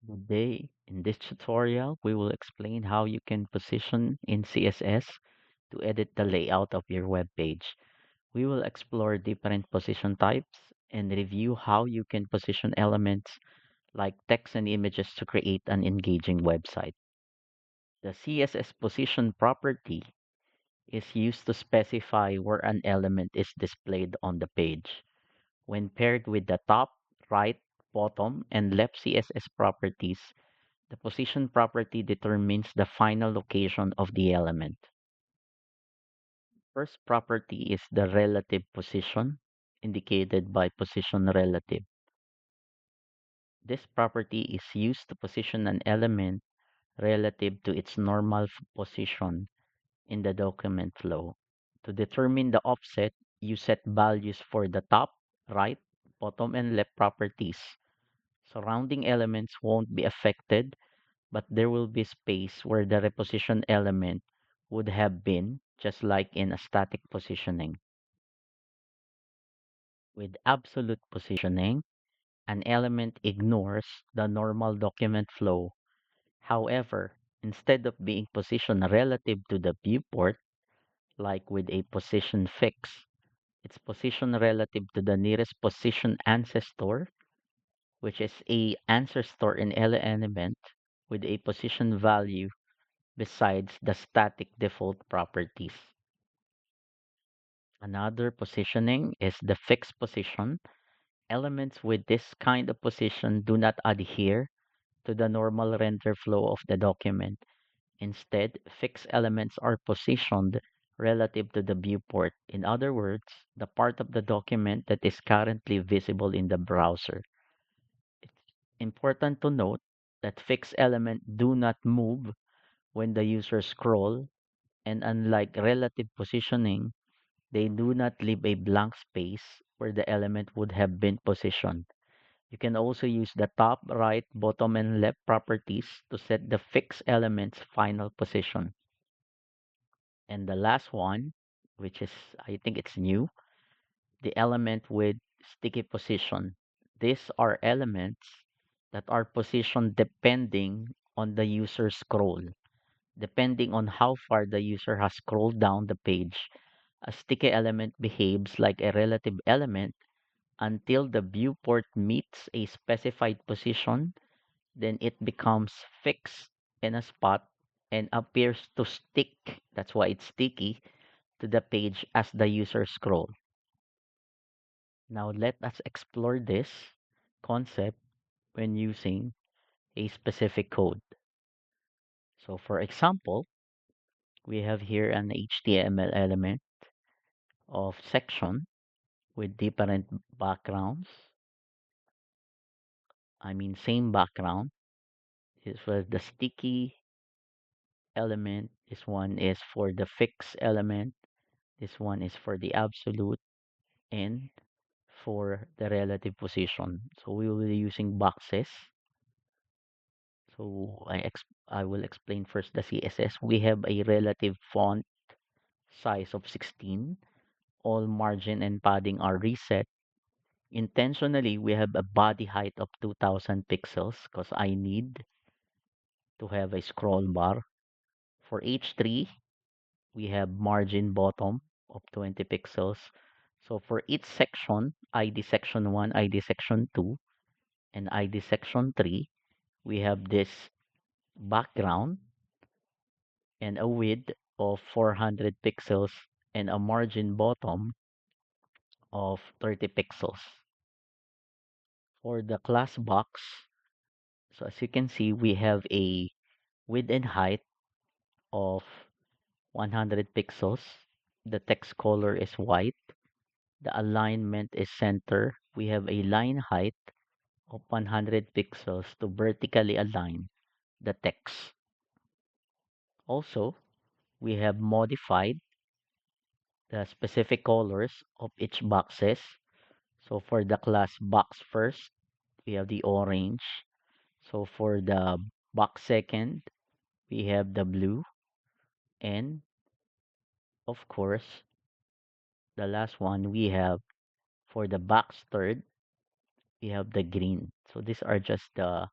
Today, in this tutorial, we will explain how you can position in CSS to edit the layout of your web page. We will explore different position types and review how you can position elements like text and images to create an engaging website. The CSS position property is used to specify where an element is displayed on the page. When paired with the top, right, bottom, and left CSS properties, the position property determines the final location of the element. First property is the relative position, indicated by position relative. This property is used to position an element relative to its normal position in the document flow. To determine the offset, you set values for the top, right, bottom, and left properties. Surrounding elements won't be affected, but there will be space where the reposition element would have been, just like in a static positioning. With absolute positioning, an element ignores the normal document flow. However, instead of being positioned relative to the viewport, like with a position fix, it's positioned relative to the nearest position ancestor, which is a ancestor in any element with a position value besides the static default properties. Another positioning is the fixed position. Elements with this kind of position do not adhere to the normal render flow of the document. Instead, fixed elements are positioned relative to the viewport. In other words, the part of the document that is currently visible in the browser. It's important to note that fixed elements do not move when the user scroll, and unlike relative positioning, they do not leave a blank space where the element would have been positioned. You can also use the top, right, bottom, and left properties to set the fixed element's final position. And the last one, which is, I think it's new, the element with sticky position. These are elements that are positioned depending on the user scroll. Depending on how far the user has scrolled down the page, a sticky element behaves like a relative element until the viewport meets a specified position, then it becomes fixed in a spot and appears to stick, that's why it's sticky, to the page as the user scrolls. Now let us explore this concept when using a specific code. So for example, we have here an HTML element of section with different backgrounds. I mean, same background. This was the sticky element. This one is for the fixed element. This one is for the absolute and for the relative position. So we will be using boxes. So I will explain first the CSS. We have a relative font size of 16. All margin and padding are reset. Intentionally, we have a body height of 2000 pixels because I need to have a scroll bar. For H3, we have margin bottom of 20 pixels. So for each section, ID section 1, ID section 2, and ID section 3, we have this background and a width of 400 pixels and a margin bottom of 30 pixels. For the class box, so as you can see, we have a width and height of 100 pixels. The text color is white. The alignment is center. We have a line height of 100 pixels to vertically align the text. Also, we have modified the specific colors of each boxes. So for the class box first, we have the orange. So for the box second, we have the blue. And of course, the last one we have for the box third, we have the green. So these are just the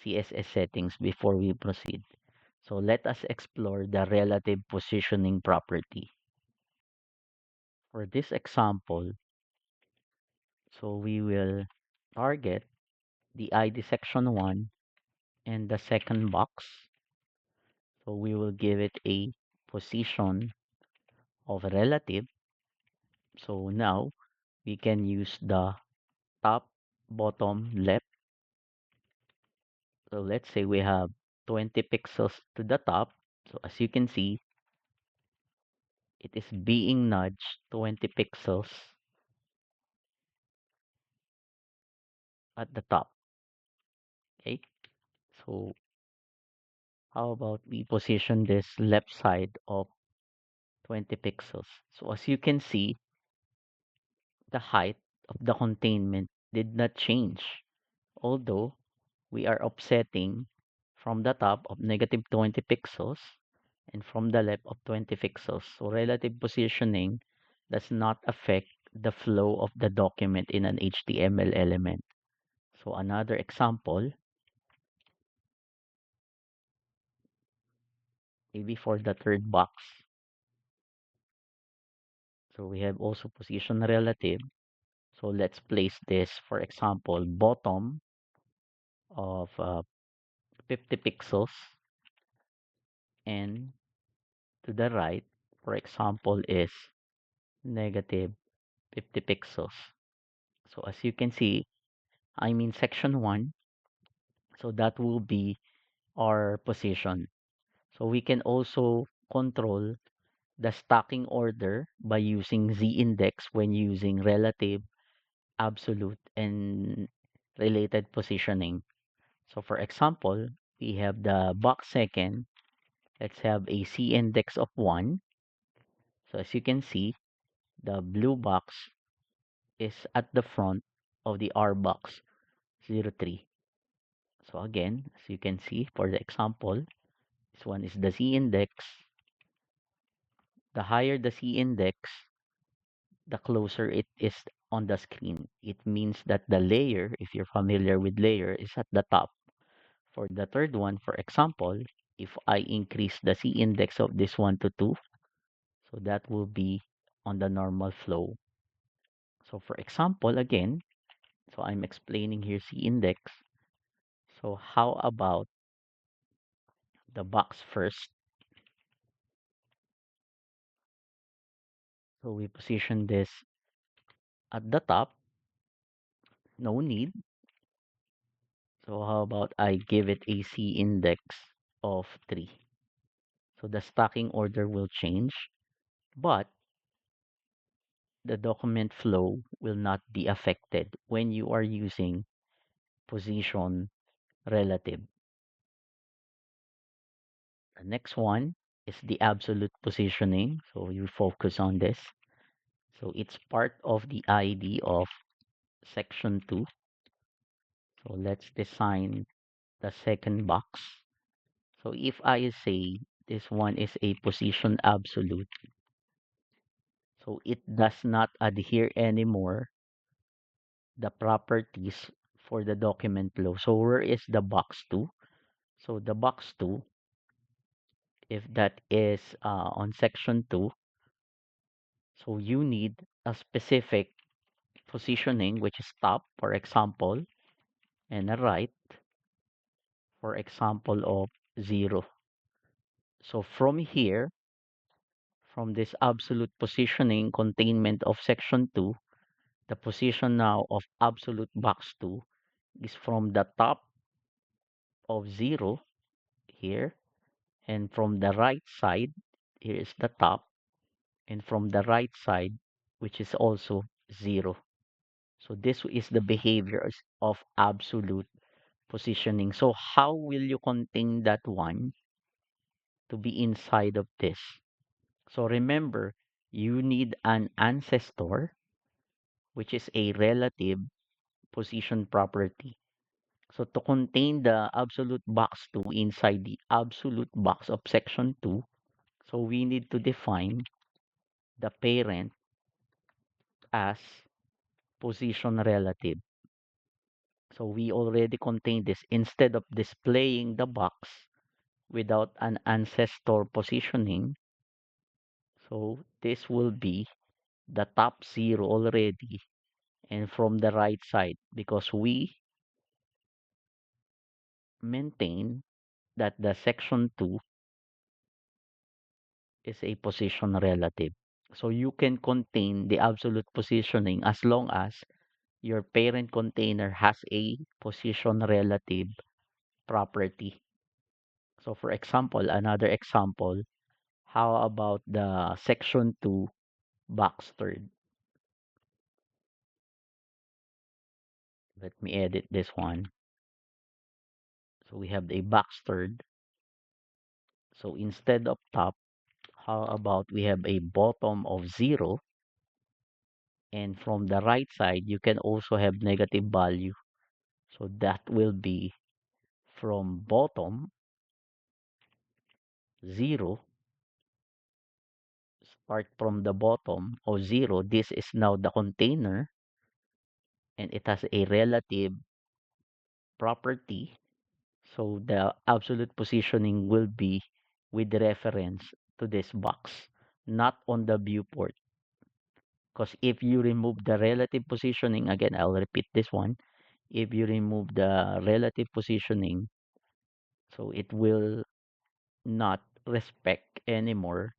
CSS settings before we proceed. So let us explore the relative positioning property. For this example, so we will target the ID section 1 and the second box. So we will give it a position of relative. So now we can use the top, bottom, left. So let's say we have 20 pixels to the top. So as you can see, it is being nudged 20 pixels at the top. Okay. So how about we position this left side of 20 pixels? So as you can see, the height of the containment did not change, although we are offsetting from the top of negative 20 pixels and from the left of 20 pixels. So relative positioning does not affect the flow of the document in an HTML element. So another example, maybe for the third box. So we have also position relative. So let's place this, for example, bottom of 50 pixels and to the right, for example, is negative 50 pixels. So as you can see, I'm in section 1. So that will be our position. So we can also control the stacking order by using z-index when using relative, absolute, and related positioning. So for example, we have the box second. Let's have a z-index of 1. So as you can see, the blue box is at the front of the R box 03. So again, as you can see for the example, this one is the z-index. The higher the z-index, the closer it is on the screen. It means that the layer, if you're familiar with layer, is at the top. For the third one, for example, if I increase the z-index of this one to 2, so that will be on the normal flow. So for example, again, so I'm explaining here z-index. So how about the box first? So we position this at the top, no need. So how about I give it a z-index of 3? So the stacking order will change, but the document flow will not be affected when you are using position relative. The next one is the absolute positioning. So you focus on this. So it's part of the ID of section 2. So let's design the second box. So if I say this one is a position absolute, so it does not adhere anymore the properties for the document flow. So where is the box 2? So the box 2, if that is on section 2, so you need a specific positioning, which is top, for example, and a right, for example, of 0. So from here, from this absolute positioning containment of section 2, the position now of absolute box 2 is from the top of 0 here, and from the right side, here is the top, and from the right side, which is also 0. So this is the behaviors of absolute positioning. So how will you contain that one to be inside of this? So remember, you need an ancestor, which is a relative position property. So to contain the absolute box 2 inside the absolute box of section 2, so we need to define the parent as position relative. So we already contain this. Instead of displaying the box without an ancestor positioning, so this will be the top 0 already and from the right side because we maintain that the section 2 is a position relative. So you can contain the absolute positioning as long as your parent container has a position relative property. So for example, another example, how about the section 2 box third? Let me edit this one. So we have a box third. So instead of top, how about we have a bottom of 0? And from the right side, you can also have negative value. So that will be from bottom 0, start from the bottom of 0. This is now the container and it has a relative property. So the absolute positioning will be with reference to this box, not on the viewport. Because if you remove the relative positioning, again, I'll repeat this one. If you remove the relative positioning, so it will not respect anymore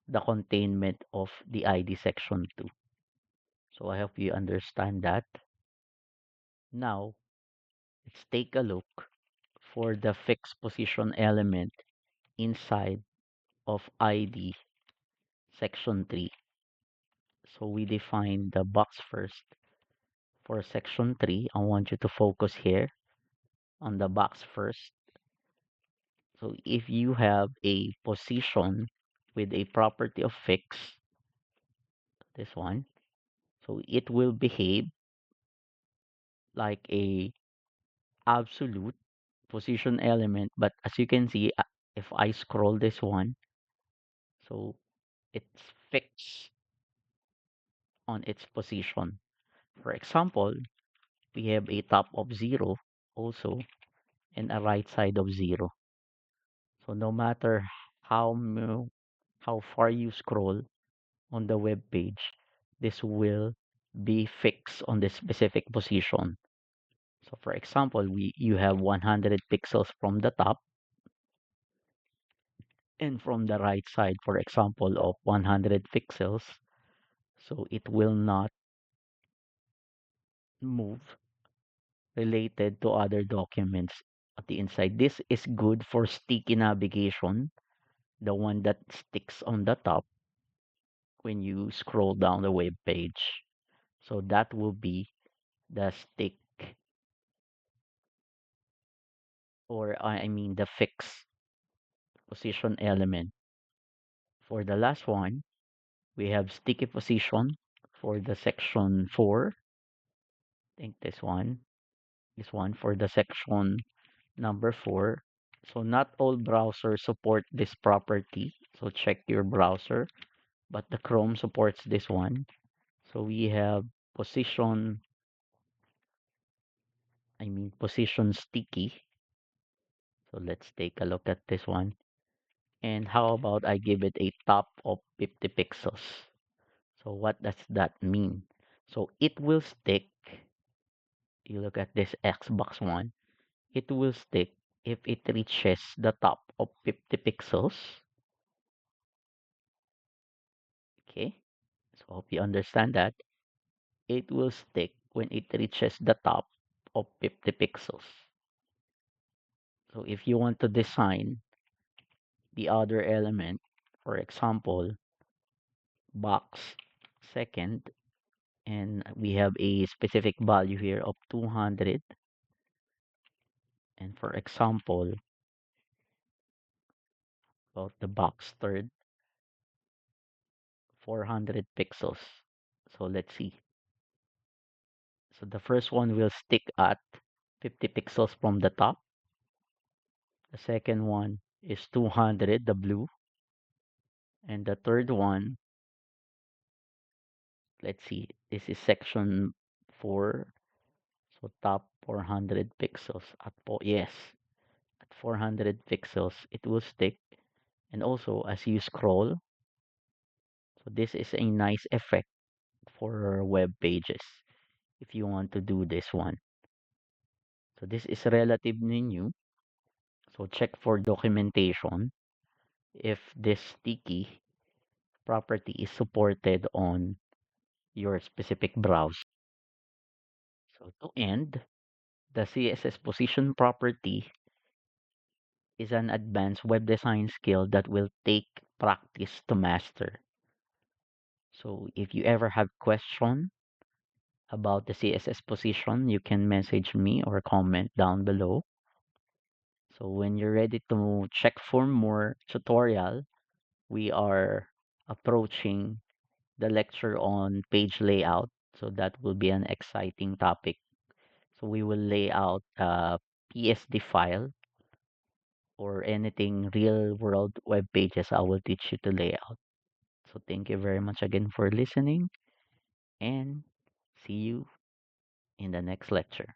the containment of the ID section 2. So I hope you understand that. Now, let's take a look for the fixed position element inside of ID section 3. So we define the box first. For section 3, I want you to focus here on the box first. So if you have a position with a property of fix, this one, so it will behave like a absolute position element. But as you can see, if I scroll this one, so it's fixed on its position. For example, we have a top of 0 also and a right side of 0. So no matter how far you scroll on the web page, this will be fixed on the specific position. So for example, you have 100 pixels from the top and from the right side, for example, of 100 pixels. So it will not move related to other documents at the inside. This is good for sticky navigation, the one that sticks on the top when you scroll down the web page. So that will be the stick or I mean the fixed position element. For the last one, we have sticky position for the section 4. I think this one for the section number 4. So not all browsers support this property. So check your browser, but the Chrome supports this one. So we have position, position sticky. So let's take a look at this one. And how about I give it a top of 50 pixels? So what does that mean? So it will stick, you look at this Xbox One, it will stick if it reaches the top of 50 pixels. Okay, so hope you understand that. It will stick when it reaches the top of 50 pixels. So if you want to design the other element, for example, box second, and we have a specific value here of 200, and for example, about the box third, 400 pixels. So let's see. So the first one will stick at 50 pixels from the top. The second one is 200, the blue. And the third one, let's see, this is section 4. So top 400 pixels yes, at 400 pixels it will stick. And also as you scroll, so this is a nice effect for web pages if you want to do this one. So this is relatively new. So check for documentation if this sticky property is supported on your specific browser. So to end, the CSS position property is an advanced web design skill that will take practice to master. So if you ever have question about the CSS position, you can message me or comment down below. So when you're ready to check for more tutorial, we are approaching the lecture on page layout. So that will be an exciting topic. So we will lay out a PSD file or anything real world web pages I will teach you to lay out. So thank you very much again for listening and see you in the next lecture.